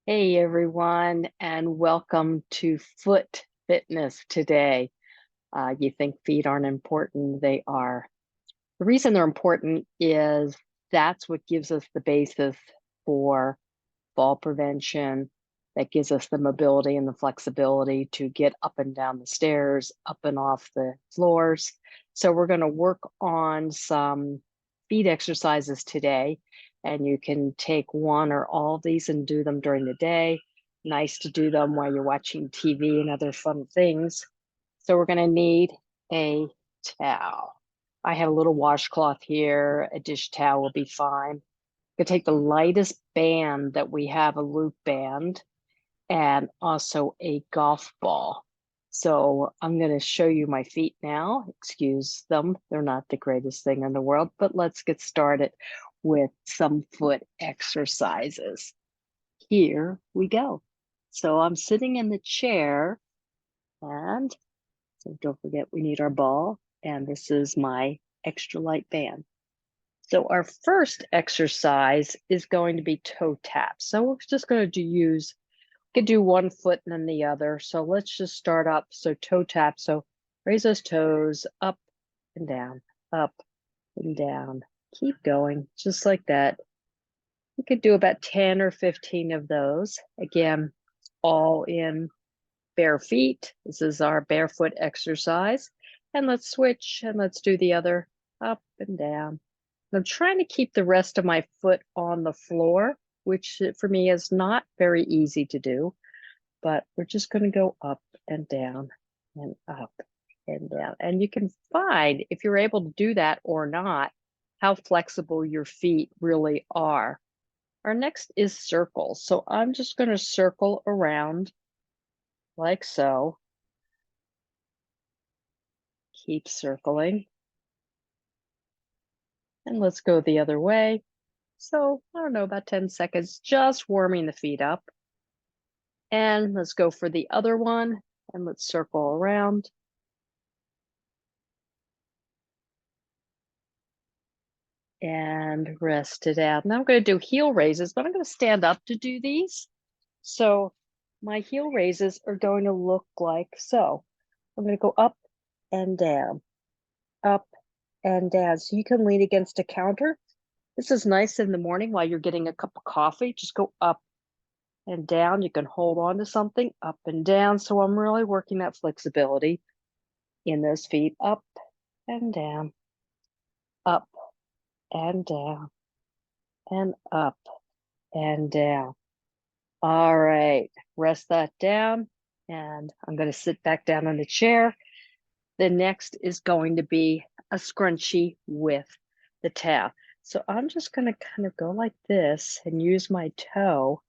Hey everyone, and welcome to Foot Fitness today. You think feet aren't important? They are. The reason they're important is that's what gives us the basis for fall prevention. That gives us the mobility and the flexibility to get up and down the stairs, up and off the floors. So we're going to work on some feet exercises today, and you can take one or all of these and do them during the day. Nice to do them while you're watching TV and other fun things. So we're going to need a towel. I have a little washcloth here. A dish towel will be fine. Could take the lightest band that we have, a loop band, and also a golf ball. So I'm going to show you my feet now. Excuse them. They're not the greatest thing in the world, but let's get started with some foot exercises. Here we go. So I'm sitting in the chair, and so don't forget we need our ball, and this is my extra light band. So our first exercise is going to be toe taps. So we're just going to could do one foot and then the other. So let's just start up. So toe tap. So raise those toes up and down, up and down. Keep going just like that. You could do about 10 or 15 of those. Again, all in bare feet. This is our barefoot exercise. And let's switch and let's do the other up and down. I'm trying to keep the rest of my foot on the floor, which for me is not very easy to do, but we're just going to go up and down and up and down. And you can find, if you're able to do that or not, how flexible your feet really are. Our next is circles. So I'm just going to circle around like so. Keep circling. And let's go the other way. So I don't know, about 10 seconds, just warming the feet up. And let's go for the other one, and let's circle around. And rest it out. Now I'm going to do heel raises, but I'm going to stand up to do these. So my heel raises are going to look like so. I'm going to go up and down, up and down. So you can lean against a counter. This is nice in the morning while you're getting a cup of coffee. Just go up and down. You can hold on to something, up and down. So I'm really working that flexibility in those feet, up and down, up and down, and up and down. All right, rest that down. And I'm going to sit back down on the chair. The next is going to be a scrunchie with the towel. So I'm just going to kind of go like this and use my toe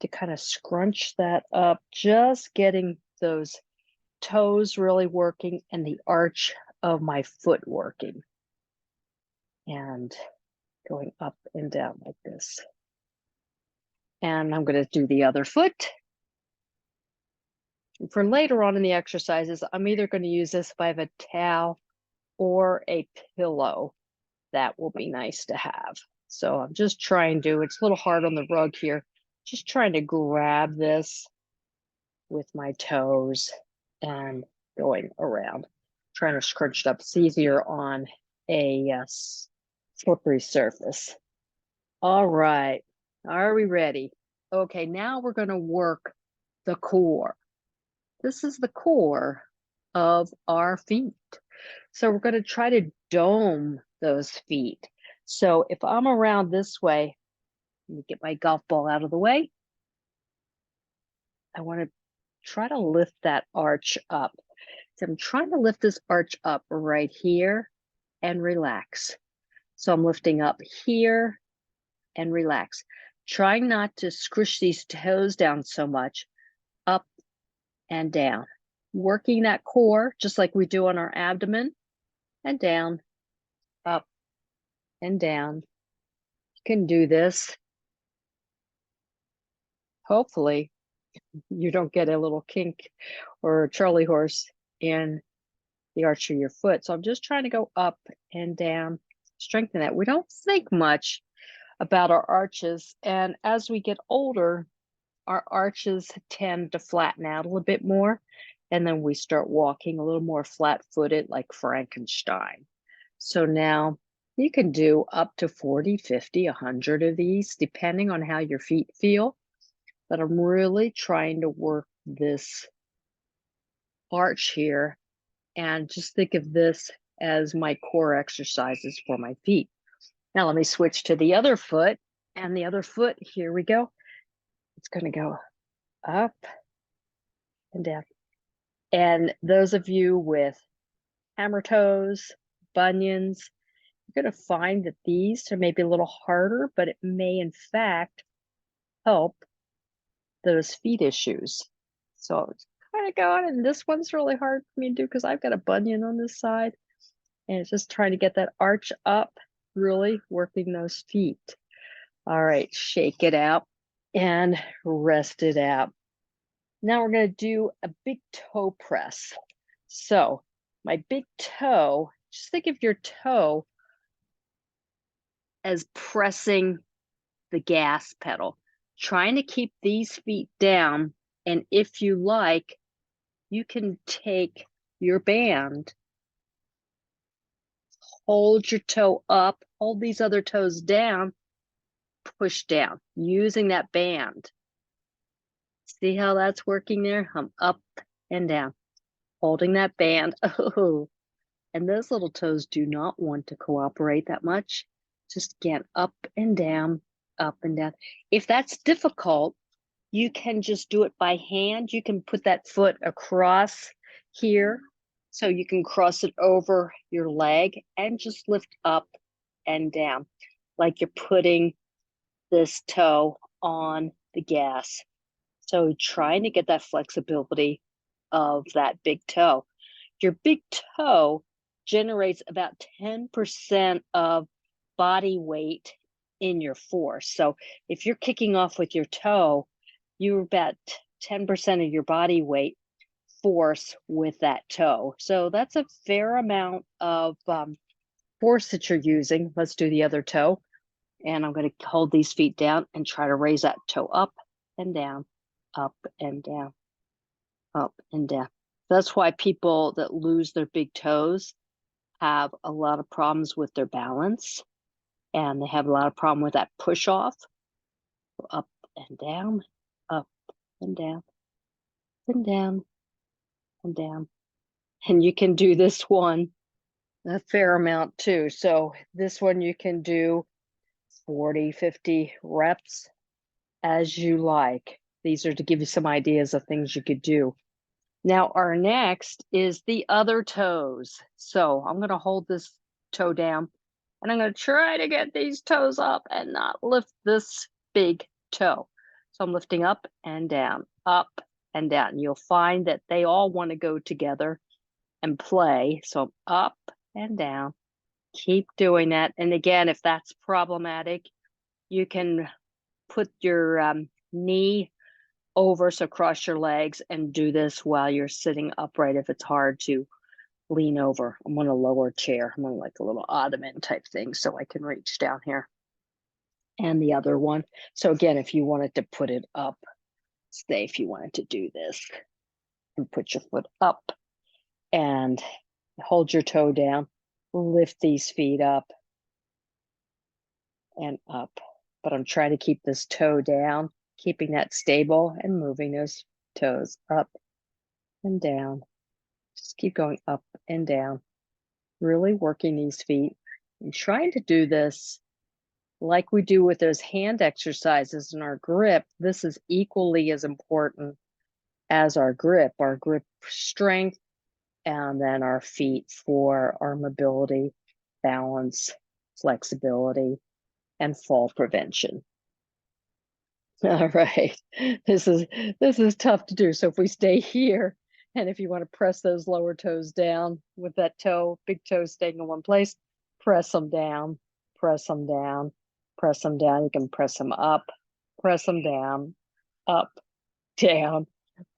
to kind of scrunch that up, just getting those toes really working and the arch of my foot working. And going up and down like this. And I'm going to do the other foot. For later on in the exercises, I'm either going to use this if I have a towel or a pillow. That will be nice to have. So I'm just trying to, it's a little hard on the rug here, just trying to grab this with my toes and going around, trying to scrunch it up. It's easier on a slippery surface. All right. Are we ready? Okay, now we're going to work the core. This is the core of our feet. So we're going to try to dome those feet. So if I'm around this way, let me get my golf ball out of the way. I want to try to lift that arch up. So I'm trying to lift this arch up right here and relax. So I'm lifting up here and relax. Trying not to squish these toes down so much, up and down. Working that core just like we do on our abdomen, and down, up and down. You can do this. Hopefully you don't get a little kink or a Charlie horse in the arch of your foot. So I'm just trying to go up and down, strengthen that. We don't think much about our arches. And as we get older, our arches tend to flatten out a little bit more, and then we start walking a little more flat-footed like Frankenstein. So now you can do up to 40, 50, 100 of these, depending on how your feet feel. But I'm really trying to work this arch here, and just think of this as my core exercises for my feet. Now let me switch to the other foot, and the other foot, here we go. It's going to go up and down. And those of you with hammer toes, bunions, you're going to find that these are maybe a little harder, but it may in fact help those feet issues. So it's kind of going, and this one's really hard for me to do because I've got a bunion on this side, and it's just trying to get that arch up, really working those feet. All right, shake it out and rest it out. Now we're going to do a big toe press. So my big toe, just think of your toe as pressing the gas pedal, trying to keep these feet down. And if you like, you can take your band, hold your toe up, hold these other toes down, push down using that band. See how that's working there? I'm up and down, holding that band. Oh, and those little toes do not want to cooperate that much. Just again, up and down, up and down. If that's difficult, you can just do it by hand. You can put that foot across here, so you can cross it over your leg and just lift up and down, like you're putting this toe on the gas. So trying to get that flexibility of that big toe. Your big toe generates about 10% of body weight in your force. So if you're kicking off with your toe, you're about 10% of your body weight force with that toe. So that's a fair amount of force that you're using. Let's do the other toe. And I'm going to hold these feet down and try to raise that toe up and down, up and down, up and down. That's why people that lose their big toes have a lot of problems with their balance, and they have a lot of problem with that push off. Up and down, up and down, and down, and down. And you can do this one a fair amount too. So this one you can do 40, 50 reps as you like. These are to give you some ideas of things you could do. Now our next is the other toes. So I'm going to hold this toe down, and I'm going to try to get these toes up and not lift this big toe. So I'm lifting up and down, up and down. You'll find that they all want to go together and play. So I'm up and down. Keep doing that. And again, if that's problematic, you can put your knee over, so cross your legs, and do this while you're sitting upright if it's hard to lean over. I'm on a lower chair. I'm on like a little ottoman type thing, so I can reach down here. And the other one. So again, if you wanted to put it up, say if you wanted to do this, and put your foot up and hold your toe down, lift these feet up and up. But I'm trying to keep this toe down, keeping that stable and moving those toes up and down. Just keep going up and down, really working these feet and trying to do this like we do with those hand exercises in our grip. This is equally as important as our grip strength, and then our feet for our mobility, balance, flexibility, and fall prevention. All right, this is tough to do. So if we stay here, and if you want to press those lower toes down with that toe, big toe staying in one place, press them down, press them down, press them down. You can press them up, press them down, up, down,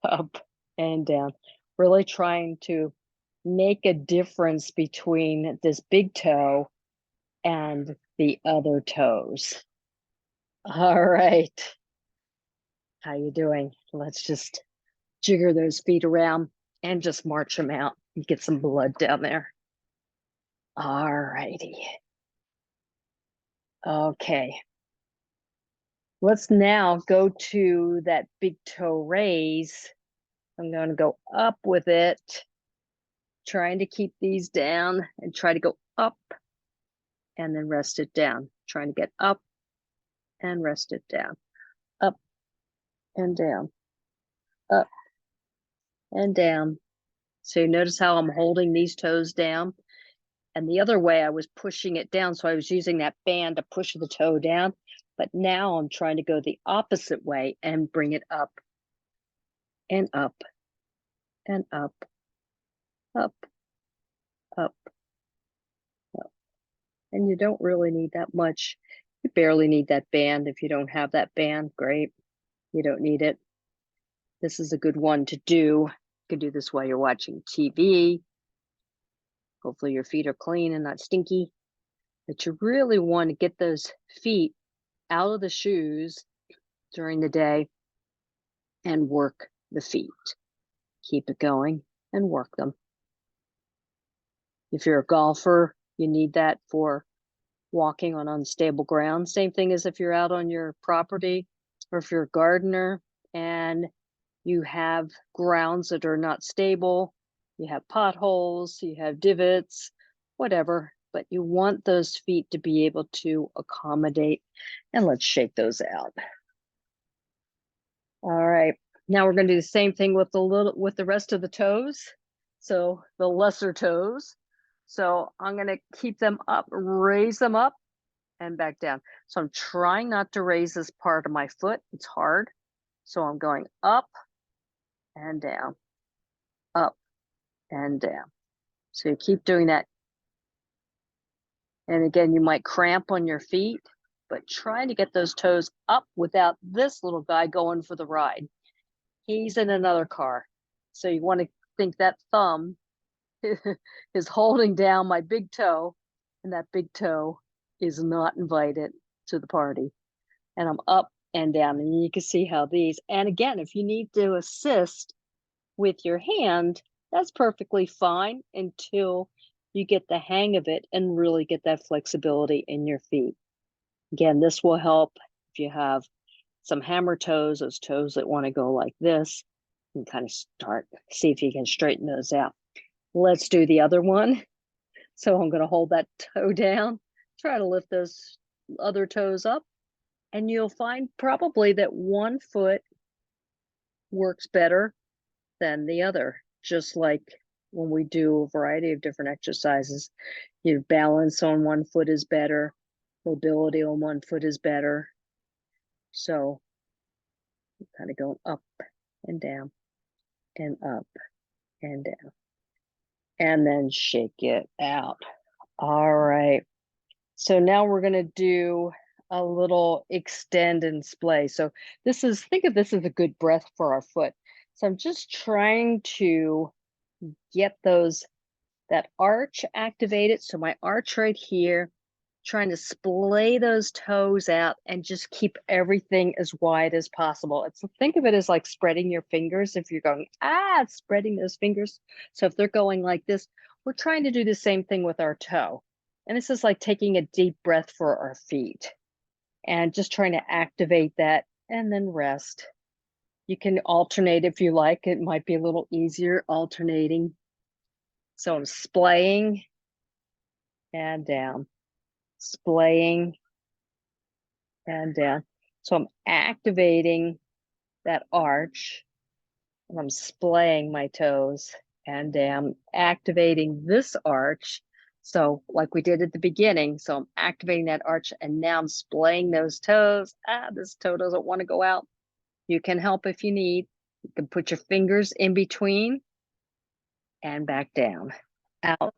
up, and down. Really trying to make a difference between this big toe and the other toes. All right. How you doing? Let's just jigger those feet around and just march them out and get some blood down there. All righty. Okay. Let's now go to that big toe raise. I'm going to go up with it, trying to keep these down and try to go up and then rest it down. Trying to get up and rest it down. Up and down. Up and down. So you notice how I'm holding these toes down? And the other way I was pushing it down. So I was using that band to push the toe down. But now I'm trying to go the opposite way and bring it up and up and up, up, up, up. And you don't really need that much. You barely need that band. If you don't have that band, great. You don't need it. This is a good one to do. You can do this while you're watching TV. Hopefully your feet are clean and not stinky. But you really want to get those feet out of the shoes during the day and work the feet. Keep it going and work them. If you're a golfer, you need that for walking on unstable ground. Same thing as if you're out on your property, or if you're a gardener and you have grounds that are not stable, you have potholes, you have divots, whatever, but you want those feet to be able to accommodate. And let's shake those out. All right. Now we're going to do the same thing with the rest of the toes. So the lesser toes. So I'm going to keep them up, raise them up and back down. So I'm trying not to raise this part of my foot. It's hard. So I'm going up and down, up and down. So you keep doing that. And again, you might cramp on your feet, but trying to get those toes up without this little guy going for the ride. He's in another car. So you want to think that thumb is holding down my big toe, and that big toe is not invited to the party. And I'm up and down, and you can see how these, and again, if you need to assist with your hand, that's perfectly fine until you get the hang of it and really get that flexibility in your feet. Again, this will help if you have some hammer toes, those toes that want to go like this, and kind of start, see if you can straighten those out. Let's do the other one. So I'm going to hold that toe down, try to lift those other toes up, and you'll find probably that one foot works better than the other, just like when we do a variety of different exercises. Your balance on one foot is better, mobility on one foot is better. So kind of going up and down and up and down, and then shake it out. All right. So now we're going to do a little extend and splay. So this is, think of this as a good breath for our foot. So I'm just trying to get that arch activated. So my arch right here, trying to splay those toes out and just keep everything as wide as possible. It's, think of it as like spreading your fingers. If you're going, spreading those fingers. So if they're going like this, we're trying to do the same thing with our toe. And this is like taking a deep breath for our feet and just trying to activate that and then rest. You can alternate if you like. It might be a little easier alternating. So I'm splaying and down, splaying and down. So I'm activating that arch and I'm splaying my toes and down, activating this arch. So like we did at the beginning, so I'm activating that arch and now I'm splaying those toes. This toe doesn't want to go out. You can help if you need. You can put your fingers in between and back down, out.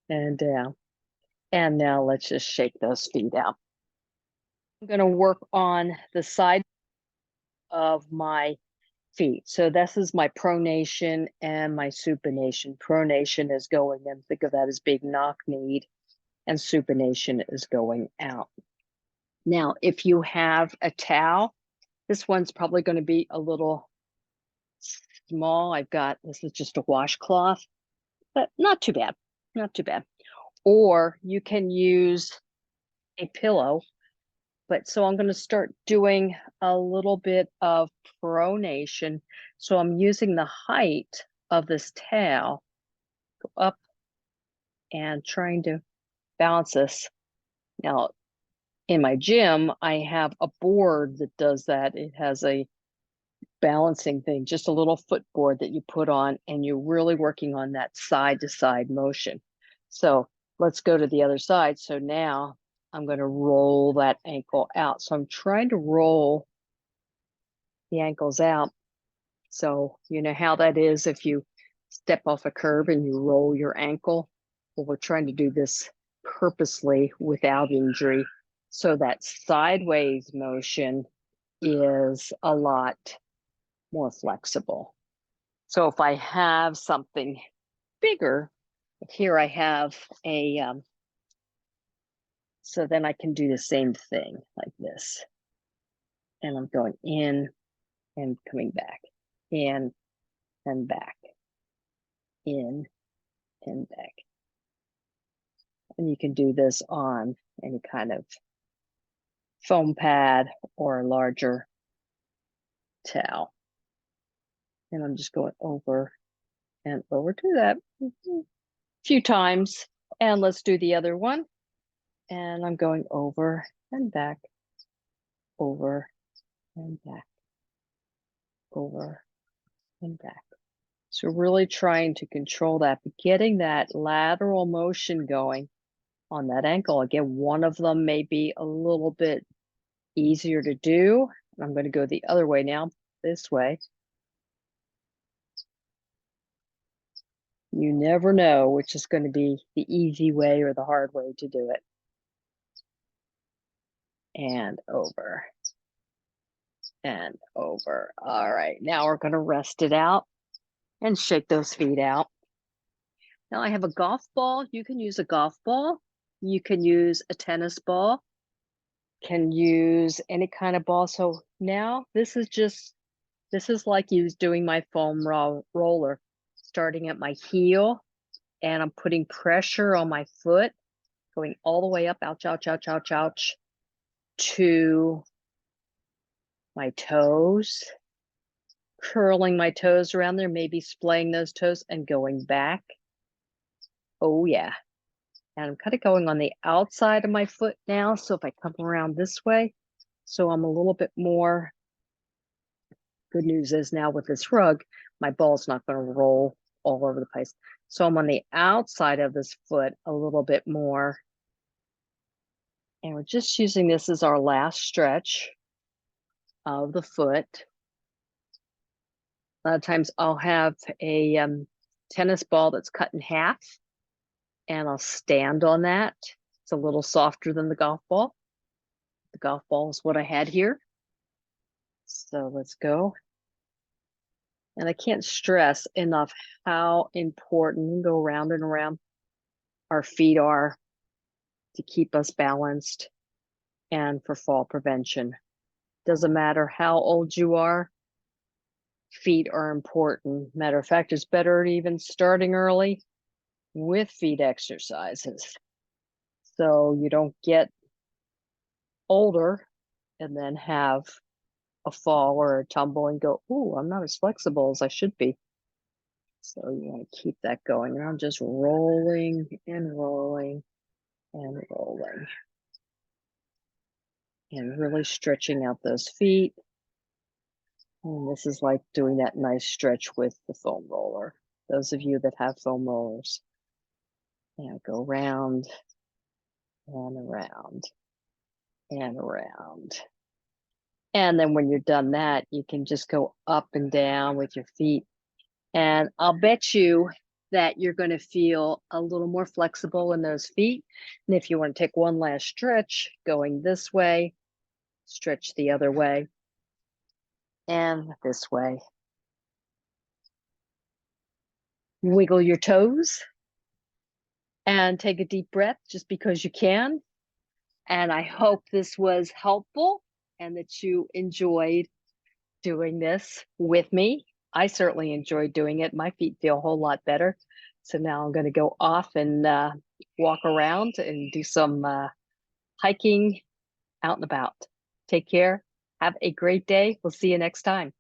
And down. And now let's just shake those feet out. I'm going to work on the side of my feet. So this is my pronation and my supination. Pronation is going in, think of that as being knock-kneed. and supination is going out. Now, if you have a towel, this one's probably going to be a little small. This is just a washcloth, but not too bad, not too bad. Or you can use a pillow. But so I'm going to start doing a little bit of pronation. So I'm using the height of this towel, go up and trying to balance this. Now, in my gym, I have a board that does that. It has a balancing thing, just a little footboard that you put on, and you're really working on that side to side motion. So let's go to the other side. So now I'm going to roll that ankle out. So I'm trying to roll the ankles out. So you know how that is if you step off a curb and you roll your ankle. Well, we're trying to do this purposely without injury. So that sideways motion is a lot more flexible. So if I have something bigger, here I have a, so then I can do the same thing like this. And I'm going in and coming back, in and back, in and back. And you can do this on any kind of foam pad or a larger towel. And I'm just going over and over to that a few times. And let's do the other one. And I'm going over and back, over and back, over and back. So really trying to control that, but getting that lateral motion going on that ankle. Again, one of them may be a little bit easier to do. I'm going to go the other way now, this way. You never know which is going to be the easy way or the hard way to do it. And over. And over. All right, now we're going to rest it out and shake those feet out. Now I have a golf ball. You can use a golf ball. You can use a tennis ball. Can use any kind of ball. So now this is like you doing my foam roller, starting at my heel, and I'm putting pressure on my foot, going all the way up, ouch, ouch, ouch, ouch, ouch, to my toes, curling my toes around there, maybe splaying those toes and going back. Oh yeah. And I'm kind of going on the outside of my foot now. So if I come around this way, so I'm a little bit more, good news is now with this rug, my ball's not going to roll all over the place. So I'm on the outside of this foot a little bit more. And we're just using this as our last stretch of the foot. A lot of times I'll have a tennis ball that's cut in half, and I'll stand on that. It's a little softer than the golf ball. The golf ball is what I had here. So let's go. And I can't stress enough how important, go around and around, our feet are to keep us balanced and for fall prevention. Doesn't matter how old you are, feet are important. Matter of fact, it's better even starting early with feet exercises. So you don't get older and then have a fall or a tumble and go, "Ooh, I'm not as flexible as I should be." So you want to keep that going. And I'm just rolling and rolling and rolling. And really stretching out those feet. And this is like doing that nice stretch with the foam roller. Those of you that have foam rollers. And go round and around and around. And then when you're done that, you can just go up and down with your feet. And I'll bet you that you're going to feel a little more flexible in those feet. And if you want to take one last stretch, going this way, stretch the other way, and this way. Wiggle your toes and take a deep breath just because you can. And I hope this was helpful and that you enjoyed doing this with me. I certainly enjoyed doing it. My feet feel a whole lot better. So now I'm going to go off and walk around and do some hiking out and about. Take care. Have a great day. We'll see you next time.